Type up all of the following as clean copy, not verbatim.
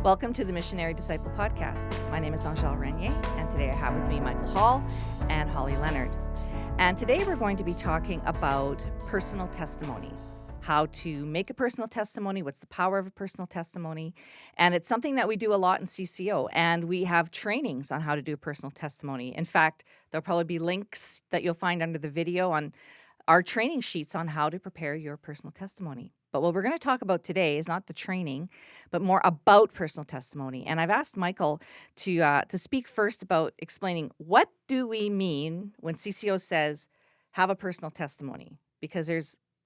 Welcome to the Missionary Disciple Podcast. My name is Angèle, and today I have with me Michael Hall and Holly Leonard. And today we're going to be talking about personal testimony, how to make a personal testimony, what's the power of a personal testimony. And it's something that we do a lot in CCO, and we have trainings on how to do a personal testimony. In fact, there'll probably be links that you'll find under the video on our training sheets on how to prepare your personal testimony. But what we're going to talk about today is not the training, but more about personal testimony. And I've asked Michael to speak first about explaining what do we mean when CCO says have a personal testimony, because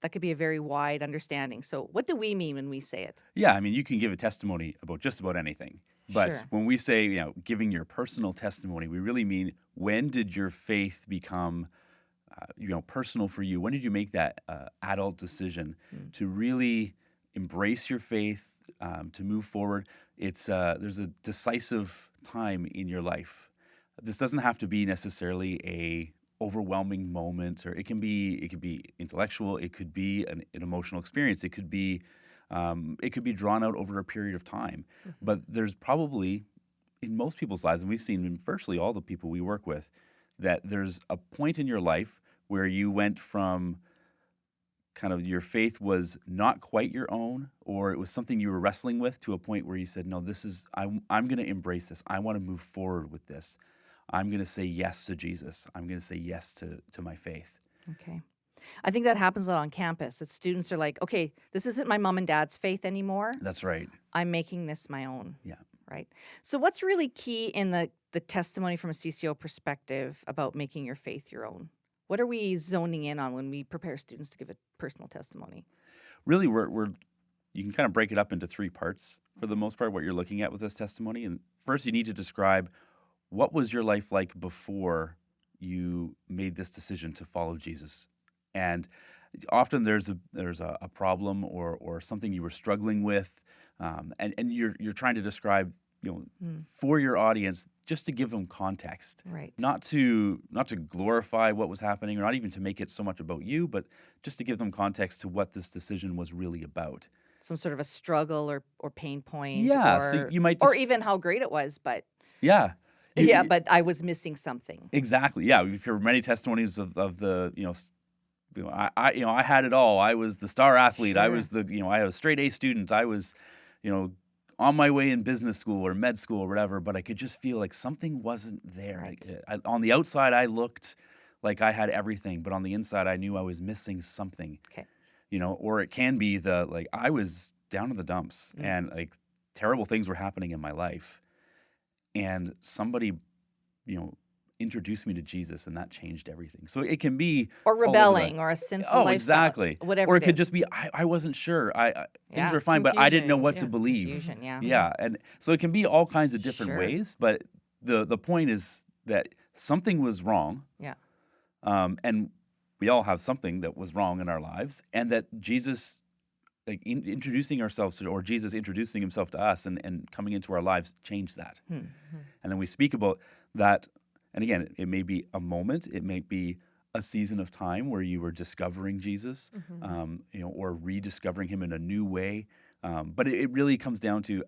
that could be a very wide understanding. So what do we mean when we say it? Yeah, I mean, you can give a testimony about just about anything. But Sure. when we say, giving your personal testimony, we really mean, when did your faith become personal for you? When did you make that adult decision to really embrace your faith, to move forward? It's there's a decisive time in your life. This doesn't have to be necessarily a overwhelming moment, or it can be intellectual. It could be an emotional experience. It could be drawn out over a period of time. Mm-hmm. But there's probably, in most people's lives, and we've seen in virtually all the people we work with, that there's a point in your life where you went from kind of your faith was not quite your own, or it was something you were wrestling with, to a point where you said, no, I'm going to embrace this. I want to move forward with this. I'm going to say yes to Jesus. I'm going to say yes to my faith. Okay. I think that happens a lot on campus, that students are like, okay, this isn't my mom and dad's faith anymore. That's right. I'm making this my own. Yeah. Right. So what's really key in the testimony from a CCO perspective about making your faith your own? What are we zoning in on when we prepare students to give a personal testimony? Really, you can kind of break it up into three parts for the most part, what you're looking at with this testimony. And first, you need to describe, what was your life like before you made this decision to follow Jesus? And often there's a problem or something you were struggling with, and you're trying to describe, for your audience, just to give them context, right? Not to glorify what was happening, or not even to make it so much about you, but just to give them context to what this decision was really about. Some sort of a struggle or pain point, yeah. Or, so you might or even how great it was, but yeah. But I was missing something. Exactly. Yeah, we've heard many testimonies of the I had it all. I was the star athlete. Sure. I was I was a straight A student. I was on my way in business school or med school or whatever, but I could just feel like something wasn't there. Right. On the outside, I looked like I had everything, but on the inside, I knew I was missing something. Okay. Or it can be I was down in the dumps, and terrible things were happening in my life, and somebody, introduced me to Jesus, and that changed everything. So it can be, or rebelling, or a sinful lifestyle. Exactly. Whatever. Or it could just be, I wasn't sure. Things were fine, but I didn't know what to believe. Confusion, yeah. Yeah, and so it can be all kinds of different Sure. ways. But the point is that something was wrong. Yeah. And we all have something that was wrong in our lives, and that Jesus, introducing ourselves to, or Jesus introducing himself to us and coming into our lives, changed that. Mm-hmm. And then we speak about that. And again, it may be a moment, it may be a season of time where you were discovering Jesus, or rediscovering him in a new way. But it really comes down to,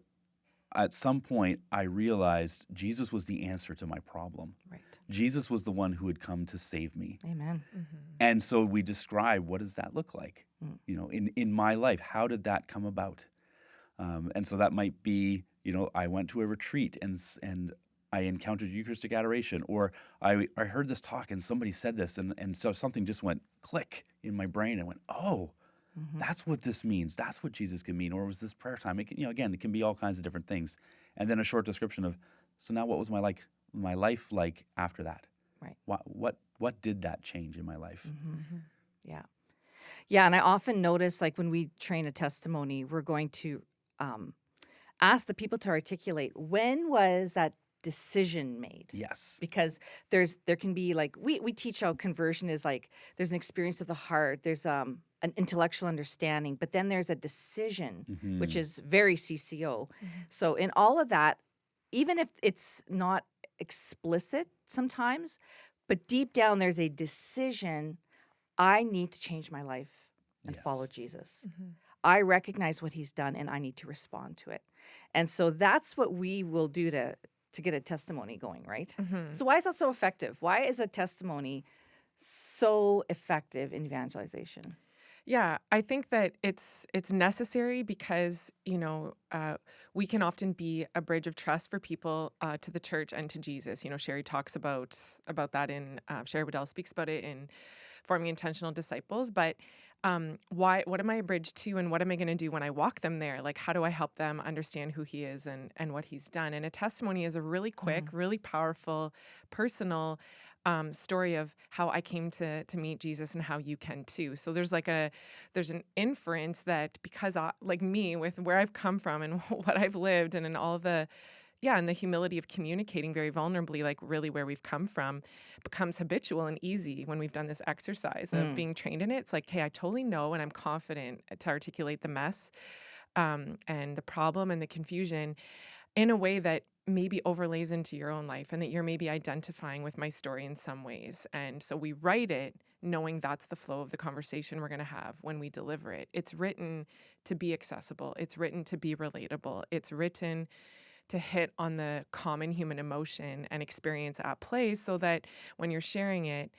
at some point, I realized Jesus was the answer to my problem. Right. Jesus was the one who had come to save me. Amen. Mm-hmm. And so we describe, what does that look like? In my life, how did that come about? And so that might be, I went to a retreat and I encountered Eucharistic adoration, or I heard this talk and somebody said this, and so something just went click in my brain and went, oh, that's what this means. That's what Jesus can mean. Or was this prayer time? It can, again, it can be all kinds of different things. And then a short description of, so now what was my life like after that? Right. What did that change in my life? Mm-hmm. Yeah. Yeah, and I often notice, when we train a testimony, we're going to ask the people to articulate, when was that decision made? Yes. Because there can be we teach how conversion is there's an experience of the heart, there's an intellectual understanding, but then there's a decision, which is very CCO. So in all of that, even if it's not explicit sometimes, but deep down there's a decision, I need to change my life and follow Jesus. I recognize what he's done and I need to respond to it. And so that's what we will do to get a testimony going, right? So why is that so effective? Why is a testimony so effective in evangelization? Yeah, I think that it's necessary because, we can often be a bridge of trust for people to the church and to Jesus. Sherry talks about that in Sherry Waddell speaks about it in Forming Intentional Disciples. But what am I a bridge to, and what am I going to do when I walk them there? Like, how do I help them understand who he is and what he's done? And a testimony is a really quick, really powerful, personal story of how I came to meet Jesus and how you can too. So there's an inference that because like me, with where I've come from and what I've lived and in all and the humility of communicating very vulnerably, like really where we've come from, becomes habitual and easy when we've done this exercise of being trained in it. It's like, hey, I totally know and I'm confident to articulate the mess and the problem and the confusion in a way that maybe overlays into your own life and that you're maybe identifying with my story in some ways. And so we write it knowing that's the flow of the conversation we're going to have when we deliver it. It's written to be accessible. It's written to be relatable. It's written to hit on the common human emotion and experience at play so that when you're sharing it,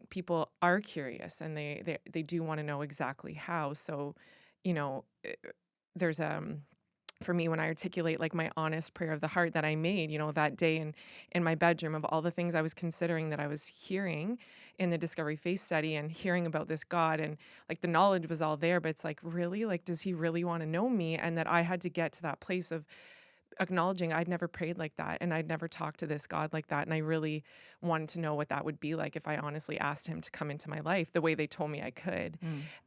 people are curious and they do want to know exactly how. So, there's for me, when I articulate like my honest prayer of the heart that I made, that day in my bedroom of all the things I was considering that I was hearing in the Discovery Faith study and hearing about this God, and like the knowledge was all there, but it's like, really, like, does he really want to know me? And that I had to get to that place of acknowledging I'd never prayed like that and I'd never talked to this God like that. And I really wanted to know what that would be like if I honestly asked him to come into my life the way they told me I could.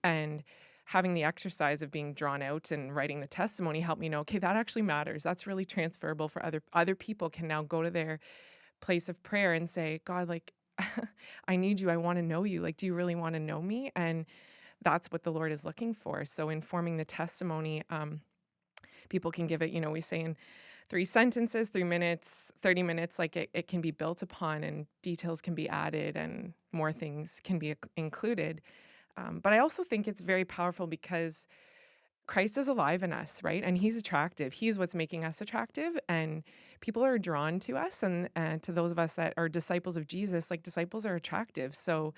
And having the exercise of being drawn out and writing the testimony helped me know, okay, that actually matters. That's really transferable for other people can now go to their place of prayer and say, God, like, I need you. I want to know you. Like, do you really want to know me? And that's what the Lord is looking for. So in forming the testimony, people can give it, we say in 3 sentences, 3 minutes, 30 minutes, like it can be built upon and details can be added and more things can be included. But I also think it's very powerful because Christ is alive in us, right? And he's attractive. He's what's making us attractive. And people are drawn to us and to those of us that are disciples of Jesus, like disciples are attractive. So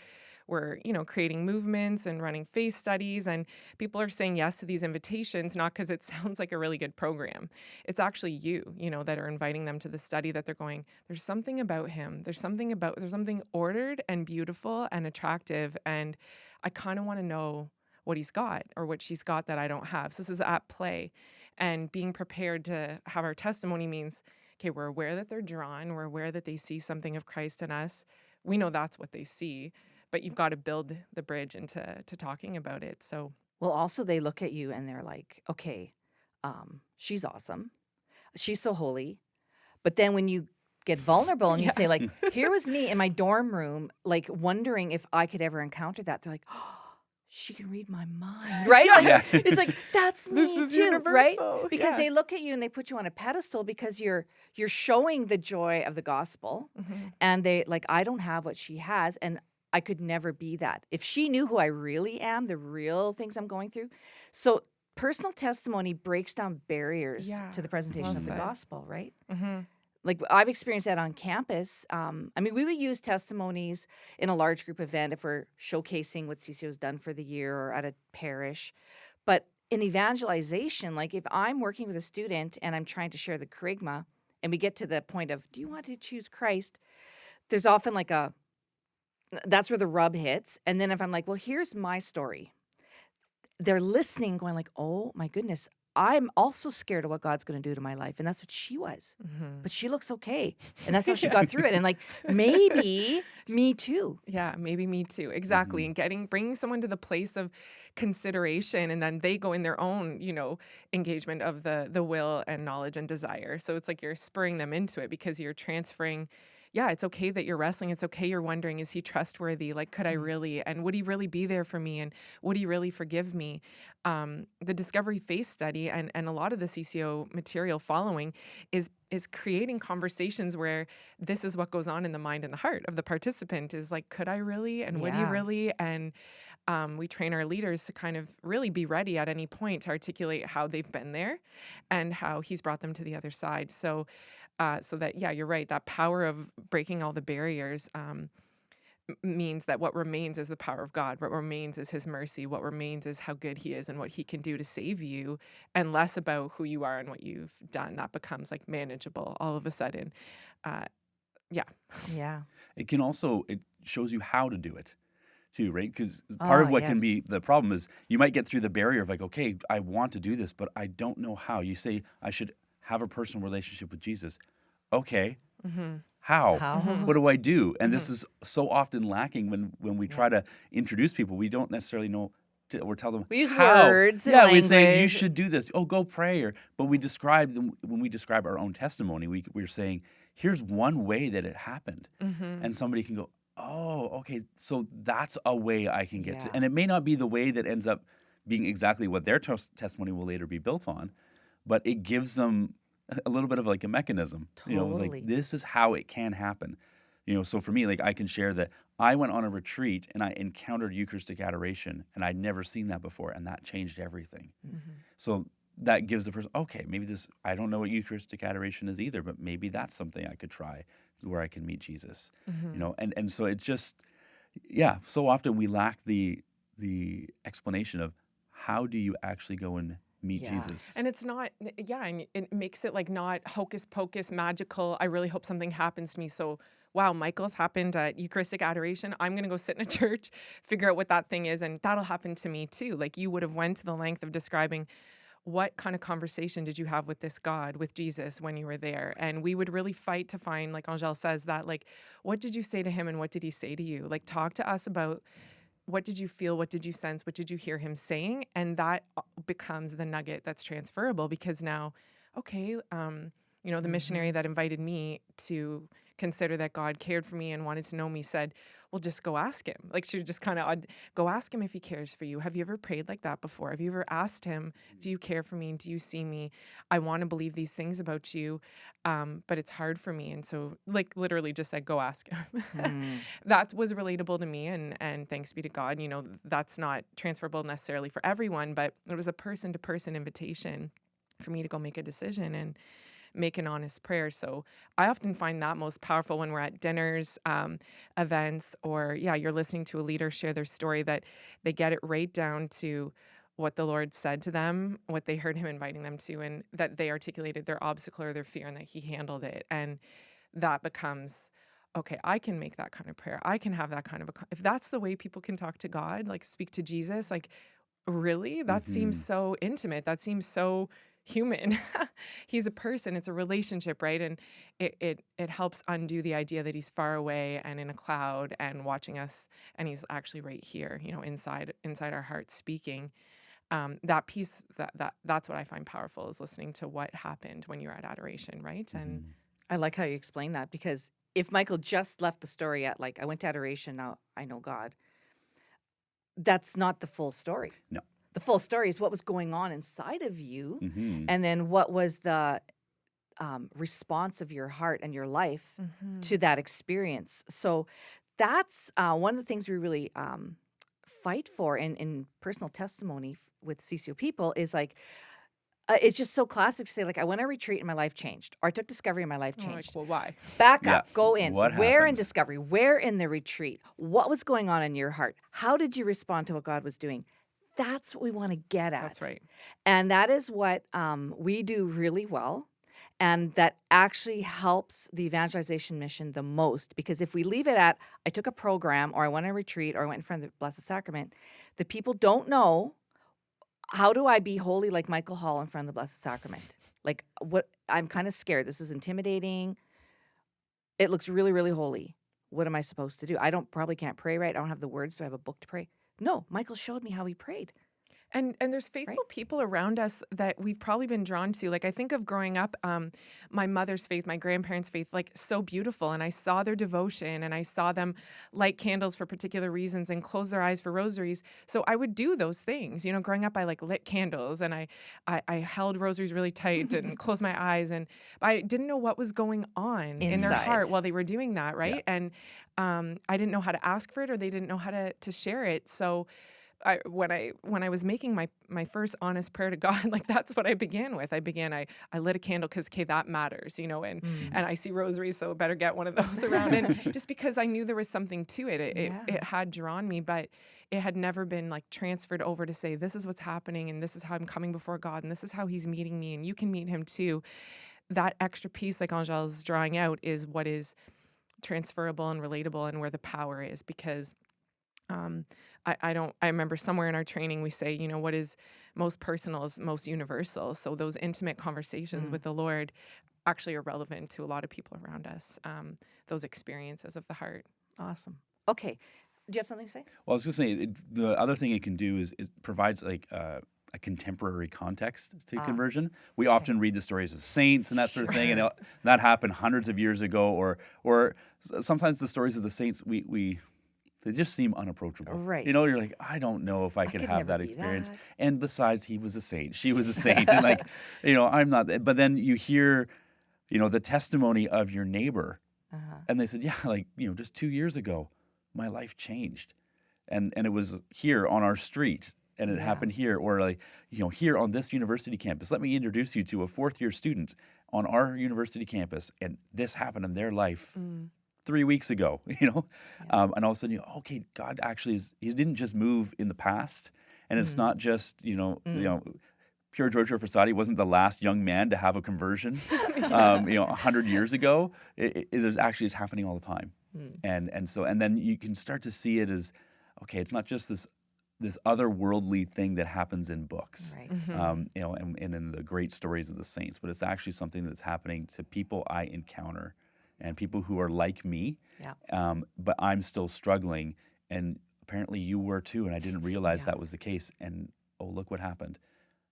we're, creating movements and running faith studies, and people are saying yes to these invitations, not because it sounds like a really good program. It's actually you, that are inviting them to the study, that they're going, there's something about him. There's something ordered and beautiful and attractive. And I kind of want to know what he's got or what she's got that I don't have. So this is at play. And being prepared to have our testimony means, okay, we're aware that they're drawn. We're aware that they see something of Christ in us. We know that's what they see, but you've got to build the bridge into talking about it. So, well, also they look at you and they're like, okay, she's awesome. She's so holy. But then when you get vulnerable and you say like, here was me in my dorm room, like wondering if I could ever encounter that. They're like, oh, she can read my mind, right? Like, it's like, that's me this is too, universal. Right? Because they look at you and they put you on a pedestal because you're showing the joy of the gospel. And they like, I don't have what she has, and I could never be that. If she knew who I really am, the real things I'm going through. So personal testimony breaks down barriers to the presentation of the gospel, right? Like I've experienced that on campus. We would use testimonies in a large group event if we're showcasing what CCO's done for the year or at a parish. But in evangelization, like if I'm working with a student and I'm trying to share the kerygma and we get to the point of, do you want to choose Christ? There's often like that's where the rub hits. And then if I'm like, well, here's my story. They're listening going like, oh my goodness, I'm also scared of what God's going to do to my life. And that's what she was. But she looks okay. And that's how she got through it. And like, maybe me too. Yeah, maybe me too. Exactly. And bringing someone to the place of consideration, and then they go in their own, engagement of the will and knowledge and desire. So it's like you're spurring them into it because you're transferring. Yeah, it's okay that you're wrestling. It's okay you're wondering, is he trustworthy? Like, could I really? And would he really be there for me? And would he really forgive me? The Discovery Faith study and a lot of the CCO material following is creating conversations where this is what goes on in the mind and the heart of the participant is like, could I really? And would he really? And we train our leaders to kind of really be ready at any point to articulate how they've been there and how he's brought them to the other side. So that, yeah, you're right. That power of breaking all the barriers means that what remains is the power of God. What remains is his mercy. What remains is how good he is and what he can do to save you, and less about who you are and what you've done. That becomes like manageable all of a sudden. Yeah. Yeah. It shows you how to do it too, right? Because part of what can yes. be the problem is you might get through the barrier of like, okay, I want to do this, but I don't know how. You say, I should have a personal relationship with Jesus. Okay. How? How? What do I do? And this is so often lacking when we try to introduce people. We don't necessarily know or tell them We use how. words and Yeah, we say you language. should do this. Oh, go pray. But we describe them when we describe our own testimony. We're saying, here's one way that it happened, and somebody can go, oh, okay, so that's a way I can get to. And it may not be the way that ends up being exactly what their testimony will later be built on, but it gives them a little bit of like a mechanism. You know, it's Totally. like this is how it can happen. You know, so for me, like I can share that I went on a retreat and I encountered Eucharistic adoration, and I'd never seen that before, and that changed everything. So that gives the person, okay, maybe this, I don't know what Eucharistic adoration is either, but maybe that's something I could try where I can meet Jesus. You know, and so it's just, yeah, so often we lack the explanation of how do you actually go and meet Jesus. And it's not, and it makes it like not hocus pocus magical. I really hope something happens to me. So, wow, Michael's happened at Eucharistic adoration. I'm going to go sit in a church, figure out what that thing is, and that'll happen to me too. Like you would have went to the length of describing what kind of conversation did you have with this God, with Jesus when you were there? And we would really fight to find, like Angèle says, that like, what did you say to him and what did he say to you? Like talk to us about what did you feel? What did you sense? What did you hear him saying? And that becomes the nugget that's transferable because now, okay, the missionary that invited me to consider that God cared for me and wanted to know me said, well, just go ask him. Like she would just kind of go ask him if he cares for you. Have you ever prayed like that before? Have you ever asked him, do you care for me? Do you see me? I want to believe these things about you, but it's hard for me. And so like literally just said, go ask him. That was relatable to me. And thanks be to God, you know, that's not transferable necessarily for everyone, but it was a person-to-person invitation for me to go make a decision and make an honest prayer. So I often find that most powerful when we're at dinners, events, or you're listening to a leader share their story, that they get it right down to what the Lord said to them, what they heard him inviting them to, and that they articulated their obstacle or their fear and that he handled it. And that becomes, okay, I can make that kind of prayer. I can have that kind of if that's the way people can talk to God, like speak to Jesus, like really, that seems so intimate. That seems so human. He's a person. It's a relationship, right? And it helps undo the idea that he's far away and in a cloud and watching us, and he's actually right here, you know, inside our hearts speaking. That piece, that's what I find powerful, is listening to what happened when you're at adoration, right? And I like how you explain that, because if Michael just left the story at like, I went to adoration, now I know God, that's not the full story. No. The full story is what was going on inside of you, Mm-hmm. and then what was the response of your heart and your life to that experience. So that's one of the things we really fight for in personal testimony with CCO people is like, it's just so classic to say, like, I went on a retreat and my life changed, or I took discovery and my life changed. well, why? Back Yeah. up, go in. What Where in happened? discovery? Where in the retreat? What was going on in your heart? How did you respond to what God was doing? That's what we want to get at. That's right. And that is what we do really well. And that actually helps the evangelization mission the most. Because if we leave it at, I took a program, or I went on a retreat, or I went in front of the Blessed Sacrament, the people don't know, how do I be holy like Michael Hall in front of the Blessed Sacrament? Like, what? I'm kind of scared. This is intimidating. It looks really, really holy. What am I supposed to do? Probably can't pray right. I don't have the words, so I have a book to pray. No, Michael showed me how he prayed. And there's faithful people around us that we've probably been drawn to. Like I think of growing up, my mother's faith, my grandparents' faith, like so beautiful. And I saw their devotion and I saw them light candles for particular reasons and close their eyes for rosaries. So I would do those things. You know, growing up, I like lit candles and I held rosaries really tight and closed my eyes. And I didn't know what was going on in their heart while they were doing that, right? Yeah. And I didn't know how to ask for it, or they didn't know how to share it. So when I was making my first honest prayer to God, like that's what I began with. I lit a candle because, okay, that matters, and I see rosaries, so better get one of those around. And just because I knew there was something to it, it had drawn me, but it had never been like transferred over to say, this is what's happening, and this is how I'm coming before God, and this is how he's meeting me, and you can meet him too. That extra piece, like Angèle's drawing out, is what is transferable and relatable, and where the power is. Because I remember somewhere in our training we say, what is most personal is most universal. So those intimate conversations with the Lord actually are relevant to a lot of people around us. Those experiences of the heart. Awesome. Okay. Do you have something to say? Well, I was going to say, the other thing it can do is it provides like a contemporary context to conversion. We often read the stories of saints and that sort of thing, and that happened hundreds of years ago. Or sometimes the stories of the saints, they just seem unapproachable. Right. You're like, I don't know if I could have never that be experience. that. And besides, he was a saint. She was a saint. And like, I'm not. But then you hear, the testimony of your neighbor. And they said, yeah, like, just 2 years ago, my life changed. And it was here on our street. And it happened here. Or like, here on this university campus. Let me introduce you to a fourth-year student on our university campus. And this happened in their life 3 weeks ago, and all of a sudden, okay, God actually he didn't just move in the past, and it's not just, Pier Giorgio Frassati wasn't the last young man to have a conversion, 100 years ago. It's happening all the time, and then you can start to see it as, okay, it's not just this otherworldly thing that happens in books, Right. and in the great stories of the saints, but it's actually something that's happening to people I encounter. And people who are like me, but I'm still struggling, and apparently you were too, and I didn't realize that was the case, and look what happened.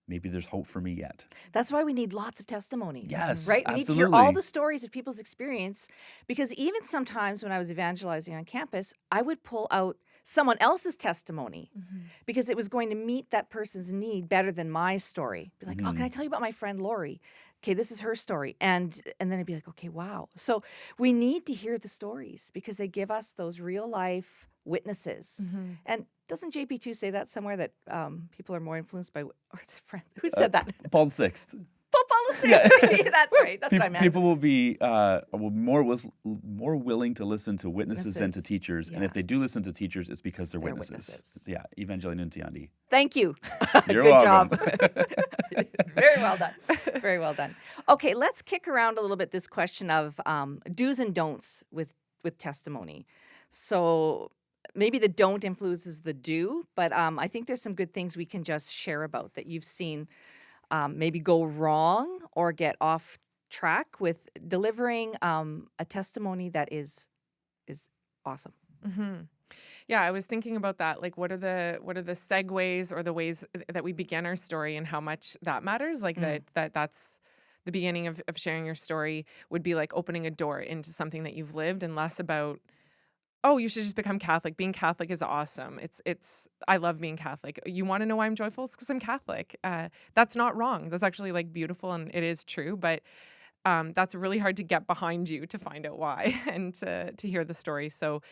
Maybe there's hope for me yet. That's why we need lots of testimonies. Yes, right? We need to hear absolutely. all the stories of people's experience, because even sometimes when I was evangelizing on campus, I would pull out someone else's testimony because it was going to meet that person's need better than my story. Be like, oh, can I tell you about my friend Lori? Okay, this is her story. And then I'd be like, okay, wow. So we need to hear the stories because they give us those real life witnesses. And doesn't JP2 say that somewhere, that people are more influenced by, or the friend, who said that? Paul VI. Paul VI. That's right. That's what I meant. People will be more willing to listen to witnesses than to teachers. And if they do listen to teachers, it's because they're witnesses. Yeah, Evangeli Nuntiandi. Thank you. You're Good welcome. job. Very well done. Very well done. Okay, let's kick around a little bit this question of do's and don'ts with testimony. So maybe the don't influences the do, but I think there's some good things we can just share about that you've seen maybe go wrong or get off track with delivering a testimony that is awesome. Yeah, I was thinking about that. Like, what are the segues or the ways that we begin our story, and how much that matters? Like that's the beginning of sharing your story would be like opening a door into something that you've lived, and less about, oh, you should just become Catholic. Being Catholic is awesome. I love being Catholic. You want to know why I'm joyful? It's because I'm Catholic. That's not wrong. That's actually like beautiful, and it is true. But that's really hard to get behind you to find out why and to hear the story. So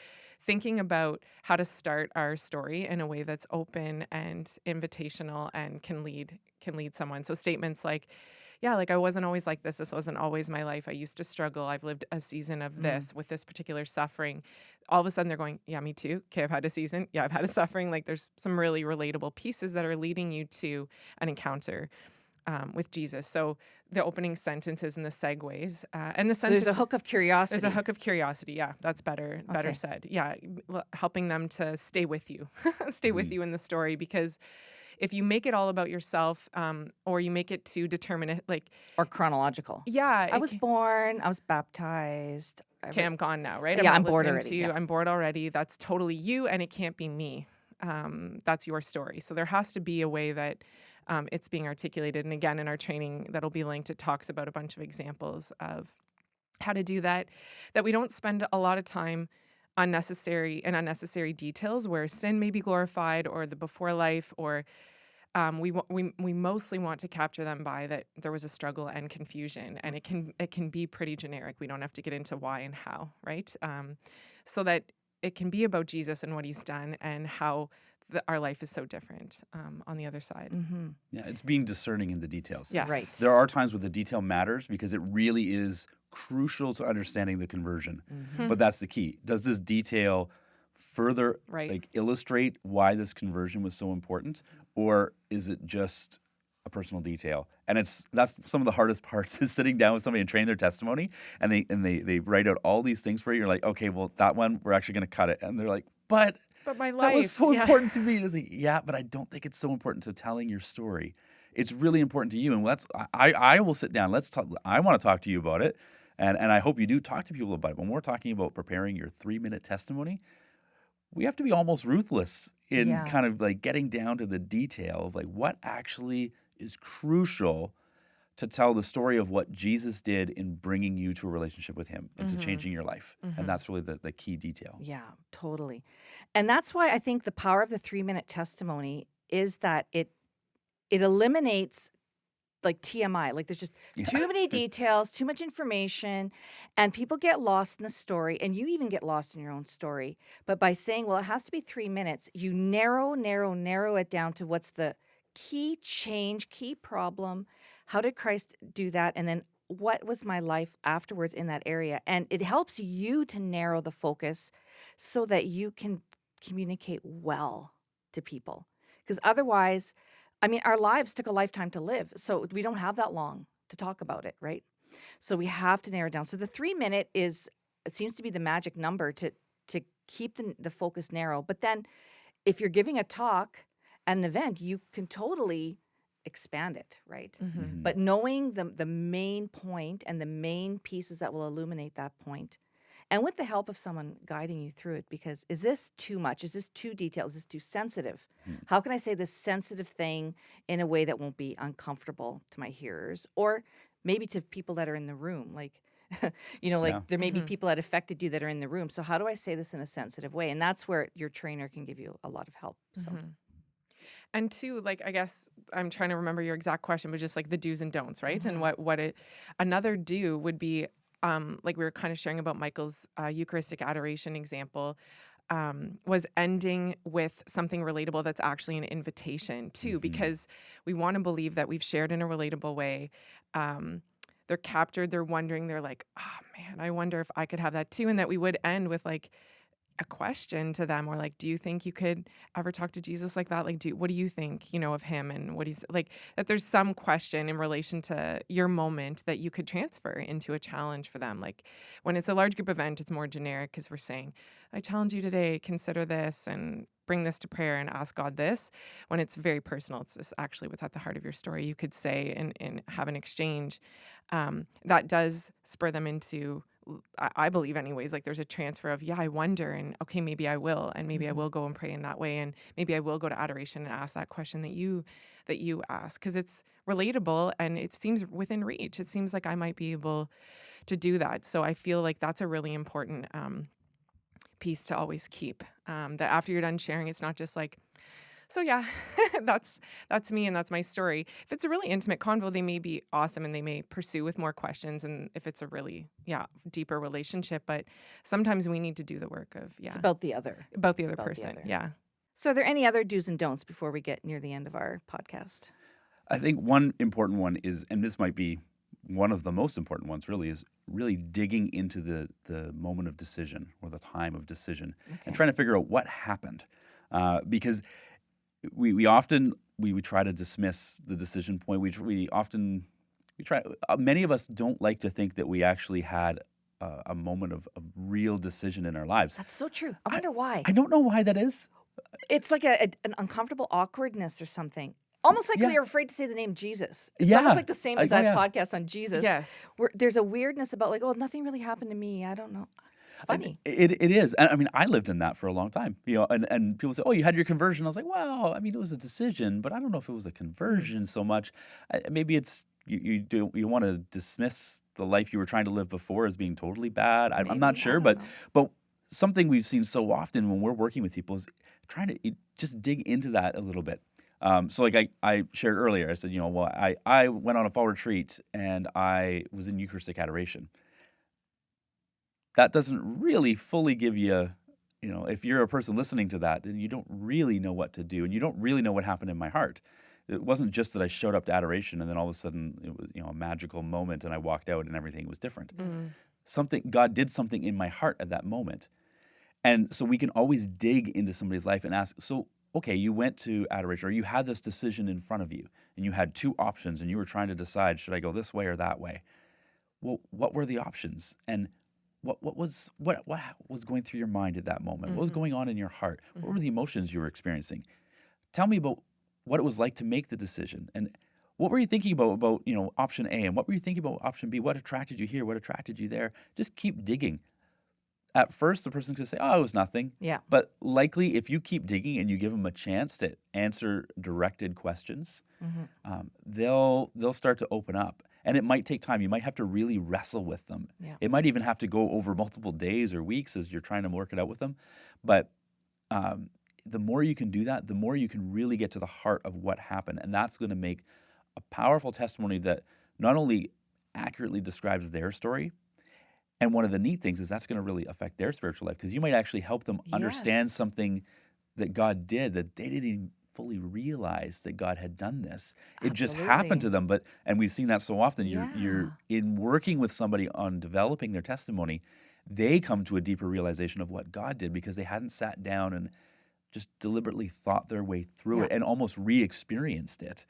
thinking about how to start our story in a way that's open and invitational and can lead someone. So statements like, yeah, like I wasn't always like this. This wasn't always my life. I used to struggle. I've lived a season of this with this particular suffering. All of a sudden they're going, yeah, me too. Okay, I've had a season. Yeah, I've had a suffering. Like there's some really relatable pieces that are leading you to an encounter with Jesus. So the opening sentences and the segues and the So there's a hook of curiosity. There's a hook of curiosity. Yeah, that's better said. Yeah, helping them to stay with you, with you in the story, because if you make it all about yourself, or you make it too determinate, or chronological. Yeah, I was born. I was baptized. Okay, I'm gone now, right? Yeah, I'm I'm not bored listening already. to you. Yeah. I'm bored already. That's totally you, and it can't be me. That's your story. So there has to be a way that it's being articulated. And again, in our training that'll be linked, it talks about a bunch of examples of how to do that we don't spend a lot of time unnecessary details where sin may be glorified or the before life, or we mostly want to capture them by that there was a struggle and confusion, and it can be pretty generic. We don't have to get into why and how, right? So that it can be about Jesus and what he's done and how our life is so different on the other side. Yeah, it's being discerning in the details. Yes. Right. There are times where the detail matters because it really is crucial to understanding the conversion. But that's the key. Does this detail further Right. illustrate why this conversion was so important, or is it just a personal detail? And that's some of the hardest parts is sitting down with somebody and training their testimony, and they write out all these things for you. You're like, okay, well, that one we're actually going to cut it, and they're like, but my life. that was so yeah. important to me. And I think, yeah, but I don't think it's so important to telling your story. It's really important to you, and I will sit down. Let's talk. I want to talk to you about it, and I hope you do talk to people about it. When we're talking about preparing your 3-minute testimony, we have to be almost ruthless in kind of like getting down to the detail of like what actually is crucial to tell the story of what Jesus did in bringing you to a relationship with him and to changing your life. And that's really the key detail. Yeah, totally. And that's why I think the power of the 3-minute testimony is that it eliminates like TMI. Like there's just too many details, too much information, and people get lost in the story, and you even get lost in your own story. But by saying, well, it has to be 3 minutes, you narrow it down to what's the key change, key problem. How did Christ do that? And then what was my life afterwards in that area? And it helps you to narrow the focus so that you can communicate well to people. Because otherwise, I mean, our lives took a lifetime to live, so we don't have that long to talk about it, right? So we have to narrow it down. So the 3-minute it seems to be the magic number to keep the focus narrow. But then if you're giving a talk at an event, you can totally expand it, right? But knowing the main point and the main pieces that will illuminate that point, and with the help of someone guiding you through it, because is this too much? Is this too detailed? Is this too sensitive? How can I say this sensitive thing in a way that won't be uncomfortable to my hearers, or maybe to people that are in the room? Like, there may be people that affected you that are in the room. So how do I say this in a sensitive way? And that's where your trainer can give you a lot of help. So. And two, like, I guess I'm trying to remember your exact question, but just like the do's and don'ts, right? And another do would be, like we were kind of sharing about Michael's Eucharistic adoration example, was ending with something relatable that's actually an invitation too, because we want to believe that we've shared in a relatable way. They're captured, they're wondering, they're like, oh man, I wonder if I could have that too. And that we would end with like a question to them, or like, do you think you could ever talk to Jesus like that? Like, what do you think, of him and what he's like, that there's some question in relation to your moment that you could transfer into a challenge for them. Like when it's a large group event, it's more generic because we're saying, I challenge you today, consider this and bring this to prayer and ask God this. When it's very personal, it's just actually what's at the heart of your story, you could say and have an exchange that does spur them into, I believe anyways, like there's a transfer of, I wonder, and okay, maybe I will, and maybe I will go and pray in that way, and maybe I will go to adoration and ask that question that you ask, because it's relatable and it seems within reach. It seems like I might be able to do that. So I feel like that's a really important piece to always keep, that after you're done sharing, it's not just like, so yeah, that's me and that's my story. If it's a really intimate convo, they may be awesome and they may pursue with more questions. And if it's a really, deeper relationship, but sometimes we need to do the work of, It's about the other. person. Yeah. So are there any other do's and don'ts before we get near the end of our podcast? I think one important one is, and this might be one of the most important ones really, is really digging into the moment of decision or the time of decision and trying to figure out what happened. Because we often try to dismiss the decision point. Many of us don't like to think that we actually had a moment of real decision in our lives. That's so true. I wonder why. I don't know why that is. It's like an uncomfortable awkwardness or something. Almost like we are afraid to say the name Jesus. It's almost like the same as that podcast on Jesus. Yes. Where there's a weirdness about like, nothing really happened to me. I don't know. It's funny. It is. I mean, I lived in that for a long time, and people say, oh, you had your conversion. I was like, well, I mean, it was a decision, but I don't know if it was a conversion so much. Maybe it's you want to dismiss the life you were trying to live before as being totally bad. I'm not sure, but something we've seen so often when we're working with people is trying to just dig into that a little bit. So like I shared earlier, I said, I went on a fall retreat and I was in Eucharistic adoration. That doesn't really fully give you if you're a person listening to that, then you don't really know what to do, and you don't really know what happened in my heart. It wasn't just that I showed up to adoration and then all of a sudden it was, a magical moment and I walked out and everything was different. God did something in my heart at that moment. And so we can always dig into somebody's life and ask, so, okay, you went to adoration or you had this decision in front of you and you had two options and you were trying to decide, should I go this way or that way? Well, what were the options? And what was going through your mind at that moment? What was going on in your heart? What were the emotions you were experiencing? Tell me about what it was like to make the decision. And what were you thinking about option A? And what were you thinking about option B? What attracted you here? What attracted you there? Just keep digging. At first, the person's going to say, oh, it was nothing. Yeah. But likely, if you keep digging and you give them a chance to answer directed questions, they'll start to open up. And it might take time. You might have to really wrestle with them. Yeah. It might even have to go over multiple days or weeks as you're trying to work it out with them. But the more you can do that, the more you can really get to the heart of what happened. And that's going to make a powerful testimony that not only accurately describes their story, and one of the neat things is that's going to really affect their spiritual life because you might actually help them understand something that God did that they didn't even fully realize that God had done this. It just happened to them. And we've seen that so often. You're in working with somebody on developing their testimony, they come to a deeper realization of what God did because they hadn't sat down and just deliberately thought their way through it and almost re-experienced it.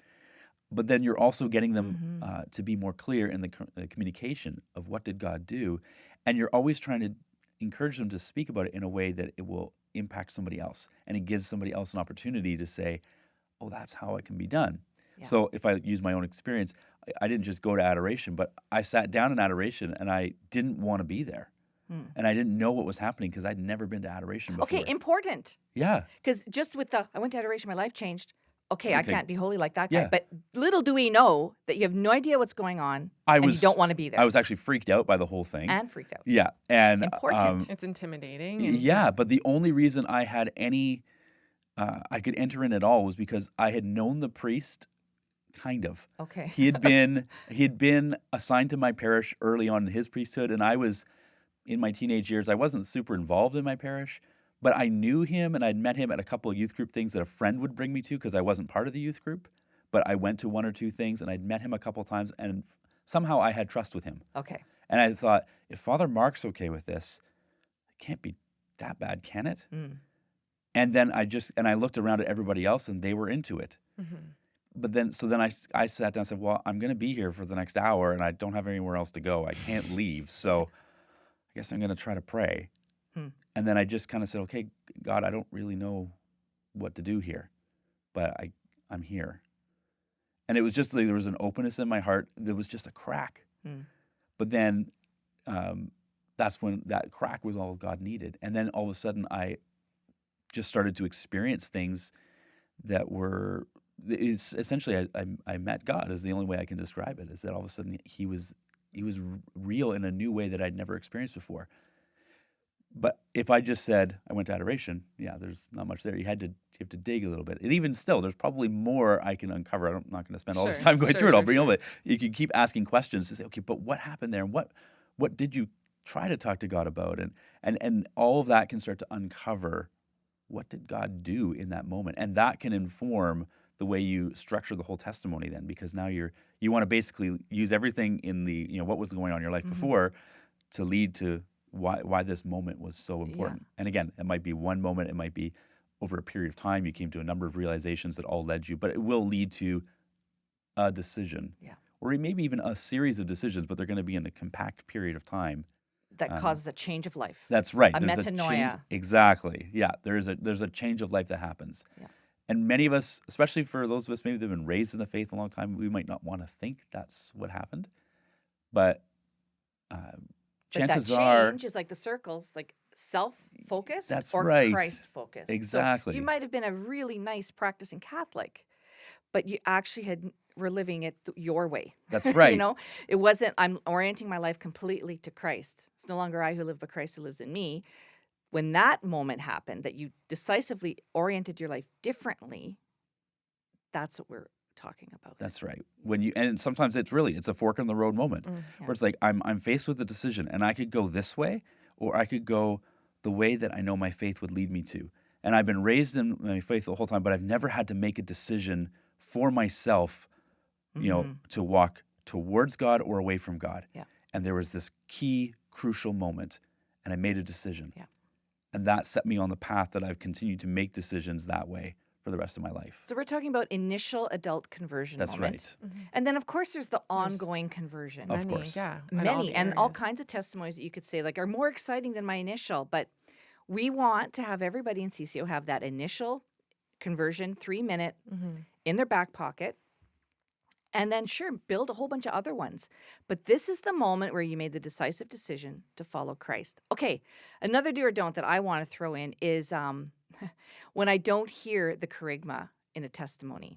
But then you're also getting them to be more clear in the communication of what did God do. And you're always trying to encourage them to speak about it in a way that it will impact somebody else. And it gives somebody else an opportunity to say, oh, that's how it can be done. Yeah. So if I use my own experience, I didn't just go to adoration, but I sat down in adoration and I didn't want to be there. And I didn't know what was happening because I'd never been to adoration before. Okay, important. Yeah. Because just with I went to adoration, my life changed. Okay, I can't be holy like that guy. Yeah. But little do we know that you have no idea what's going on and you don't want to be there. I was actually freaked out by the whole thing. And freaked out. Yeah. And important. It's intimidating. Yeah, but the only reason I had I could enter in at all was because I had known the priest, kind of. Okay. He had been assigned to my parish early on in his priesthood, and I was, in my teenage years, I wasn't super involved in my parish, but I knew him and I'd met him at a couple of youth group things that a friend would bring me to because I wasn't part of the youth group, but I went to one or two things and I'd met him a couple of times and somehow I had trust with him. Okay. And I thought, if Father Mark's okay with this, it can't be that bad, can it? And then I looked around at everybody else and they were into it. But then I sat down and said, well, I'm going to be here for the next hour and I don't have anywhere else to go. I can't leave. So I guess I'm going to try to pray. And then I just kind of said, okay, God, I don't really know what to do here, but I'm here. And it was just like there was an openness in my heart. There was just a crack. But then that's when that crack was all God needed. And then all of a sudden I just started to experience things that were essentially I met God is the only way I can describe it, is that all of a sudden he was real in a new way that I'd never experienced before. But if I just said I went to adoration, there's not much there. You have to dig a little bit. And even still, there's probably more I can uncover. I'm not going to spend all this time going through it all. But you can keep asking questions to say, okay, but what happened there? And what did you try to talk to God about? And all of that can start to uncover what did God do in that moment. And that can inform the way you structure the whole testimony then, because now you want to basically use everything in the, what was going on in your life before to lead to why this moment was so important. And again, it might be one moment, it might be over a period of time, you came to a number of realizations that all led you, but it will lead to a decision. Or maybe even a series of decisions, but they're going to be in a compact period of time. That causes a change of life. That's right. A metanoia. Exactly. Yeah, there's a change of life that happens. And many of us, especially for those of us maybe that have been raised in the faith a long time, we might not want to think that's what happened. But chances are... But that change is like the circles, like self-focused that's or right. Christ-focused. Exactly. So you might have been a really nice practicing Catholic, but you actually were living it your way. That's right. It wasn't, I'm orienting my life completely to Christ. It's no longer I who live, but Christ who lives in me. When that moment happened, that you decisively oriented your life differently, that's what we're talking about. That's right. And sometimes it's a fork in the road moment where it's like I'm faced with a decision and I could go this way or I could go the way that I know my faith would lead me to. And I've been raised in my faith the whole time, but I've never had to make a decision for myself, to walk towards God or away from God. Yeah. And there was this key, crucial moment, and I made a decision. Yeah. And that set me on the path that I've continued to make decisions that way for the rest of my life. So we're talking about initial adult conversion That's moment. right. And then, of course, there's the ongoing conversion. Of course. Yeah. Many, and all areas. kinds of testimonies that you could say, like, are more exciting than my initial. But we want to have everybody in CCO have that initial conversion, 3-minute, in their back pocket. And then, sure, build a whole bunch of other ones. But this is the moment where you made the decisive decision to follow Christ. Okay, another do or don't that I want to throw in is when I don't hear the kerygma in a testimony.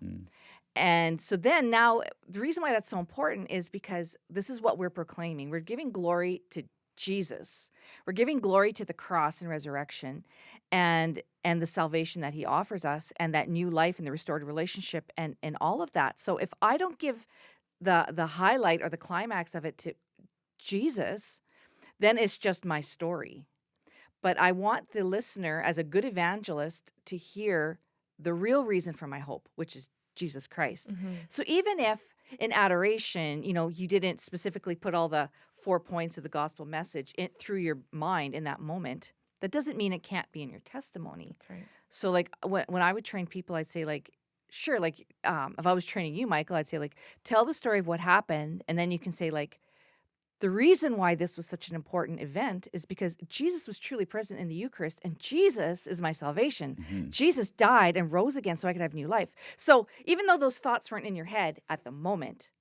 And so then now, the reason why that's so important is because this is what we're proclaiming. We're giving glory to Jesus. We're giving glory to the cross and resurrection and the salvation that he offers us and that new life and the restored relationship and all of that. So if I don't give the highlight or the climax of it to Jesus, then it's just my story. But I want the listener, as a good evangelist, to hear the real reason for my hope, which is Jesus Christ. So even if in adoration, you didn't specifically put all the 4 points of the gospel message through your mind in that moment, that doesn't mean it can't be in your testimony. That's right. So like when I would train people, I'd say like, sure, like if I was training you, Michael, I'd say like, tell the story of what happened. And then you can say like, the reason why this was such an important event is because Jesus was truly present in the Eucharist, and Jesus is my salvation. Jesus died and rose again so I could have new life. So even though those thoughts weren't in your head at the moment,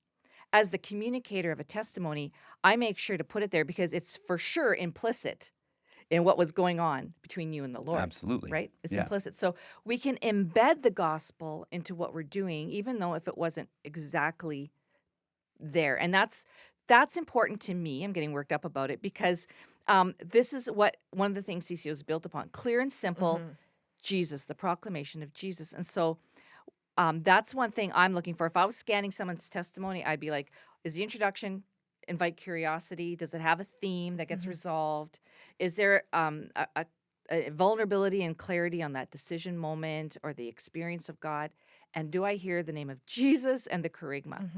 as the communicator of a testimony, I make sure to put it there because it's for sure implicit in what was going on between you and the Lord. Absolutely. Right? It's Yeah. implicit. So we can embed the gospel into what we're doing, even though if it wasn't exactly there. And that's important to me. I'm getting worked up about it because this is what one of the things CCO is built upon. Clear and simple, Jesus, the proclamation of Jesus. And so that's one thing I'm looking for. If I was scanning someone's testimony, I'd be like, is the introduction invite curiosity? Does it have a theme that gets resolved? Is there a vulnerability and clarity on that decision moment or the experience of God? And do I hear the name of Jesus and the kerygma?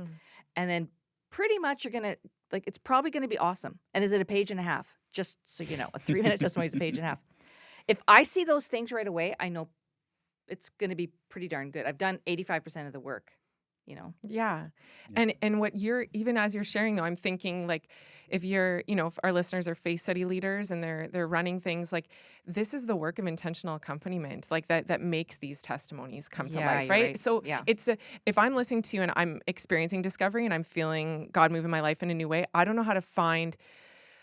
And then pretty much you're going to, like, it's probably going to be awesome. And is it a page and a half? Just so you know, a 3-minute testimony is a page and a half. If I see those things right away, I know it's going to be pretty darn good. I've done 85% of the work, Yeah. And what you're, even as you're sharing though, I'm thinking like, if you're, if our listeners are faith study leaders and they're running things, like this is the work of intentional accompaniment, like that makes these testimonies come to life, you're right? So yeah. If I'm listening to you and I'm experiencing discovery and I'm feeling God move in my life in a new way, I don't know how to find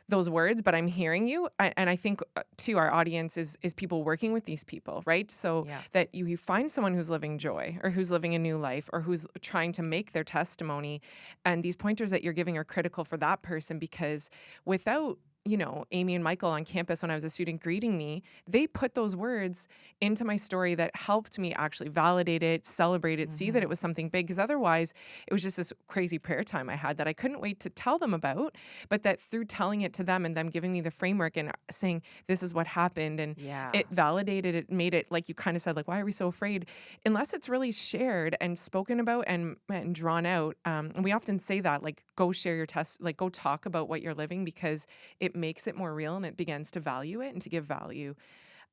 those words, but I'm hearing you. And I think too, our audience is people working with these people, right? So that you find someone who's living joy or who's living a new life or who's trying to make their testimony. And these pointers that you're giving are critical for that person because without Amy and Michael on campus when I was a student greeting me, they put those words into my story that helped me actually validate it, celebrate it, see that it was something big. Because otherwise, it was just this crazy prayer time I had that I couldn't wait to tell them about, but that through telling it to them and them giving me the framework and saying, this is what happened, and it validated it, made it, like you kind of said, like, why are we so afraid? Unless it's really shared and spoken about and drawn out. And we often say that, like, go share your like, go talk about what you're living because it makes it more real and it begins to value it and to give value.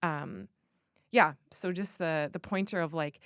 So just the pointer of like,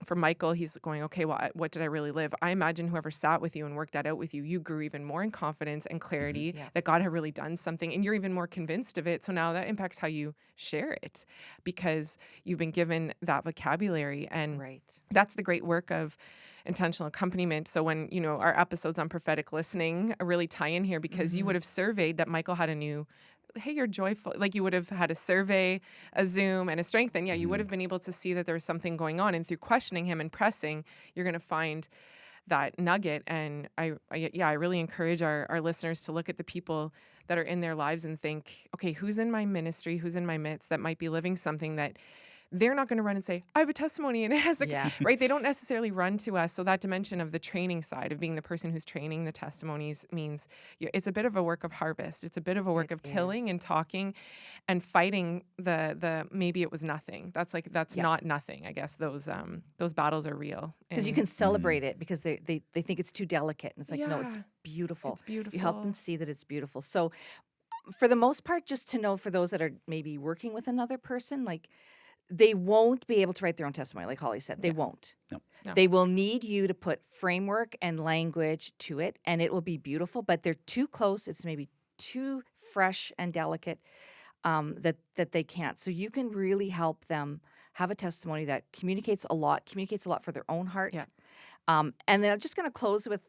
for Michael, he's going, okay, well, what did I really live? I imagine whoever sat with you and worked that out with you, you grew even more in confidence and clarity that God had really done something and you're even more convinced of it. So now that impacts how you share it because you've been given that vocabulary. And that's the great work of intentional accompaniment. So when, our episodes on prophetic listening really tie in here because you would have surveyed that Michael had a new, hey, you're joyful. Like you would have had a survey, a Zoom, and a strength. And you would have been able to see that there was something going on. And through questioning him and pressing, you're going to find that nugget. And I really encourage our listeners to look at the people that are in their lives and think, okay, who's in my ministry, who's in my midst that might be living something that they're not going to run and say, I have a testimony and it has a, Yeah. right? They don't necessarily run to us. So that dimension of the training side of being the person who's training the testimonies means it's a bit of a work of harvest. It's a bit of a work It of tilling is. and talking and fighting the maybe it was nothing. That's Yeah. not nothing. I guess those battles are real. Because you And can celebrate it because they think it's too delicate. And it's like, no, it's Yeah, beautiful. it's beautiful. You help them see that it's beautiful. So for the most part, just to know for those that are maybe working with another person, like they won't be able to write their own testimony, like Holly said. They won't. No. No. They will need you to put framework and language to it, and it will be beautiful, but they're too close. It's maybe too fresh and delicate that they can't. So you can really help them have a testimony that communicates a lot for their own heart. Yeah. And then I'm just going to close with,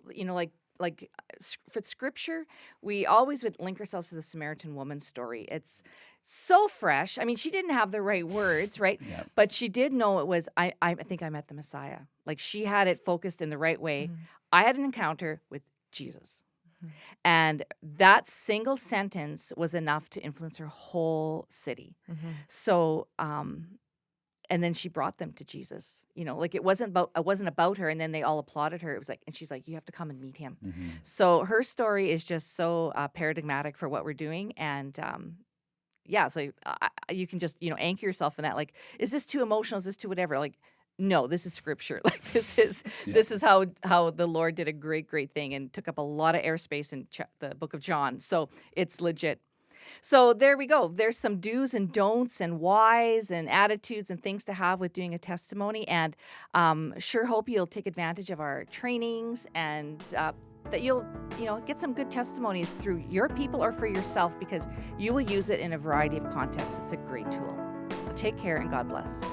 for scripture, we always would link ourselves to the Samaritan woman story. It's so fresh. I mean, she didn't have the right words, right? Yeah. But she did know it was, I think I met the Messiah. Like she had it focused in the right way. I had an encounter with Jesus. And that single sentence was enough to influence her whole city. So, and then she brought them to Jesus. Like it wasn't about her. And then they all applauded her. It was like, and she's like, you have to come and meet him. So her story is just so paradigmatic for what we're doing. And so you can just anchor yourself in that. Like, is this too emotional? Is this too whatever? Like, no, this is scripture. Like this is how the Lord did a great thing and took up a lot of airspace in the book of John. So it's legit. So there we go. There's some do's and don'ts and whys and attitudes and things to have with doing a testimony. And sure hope you'll take advantage of our trainings and that you'll get some good testimonies through your people or for yourself, because you will use it in a variety of contexts. It's a great tool. So take care and God bless.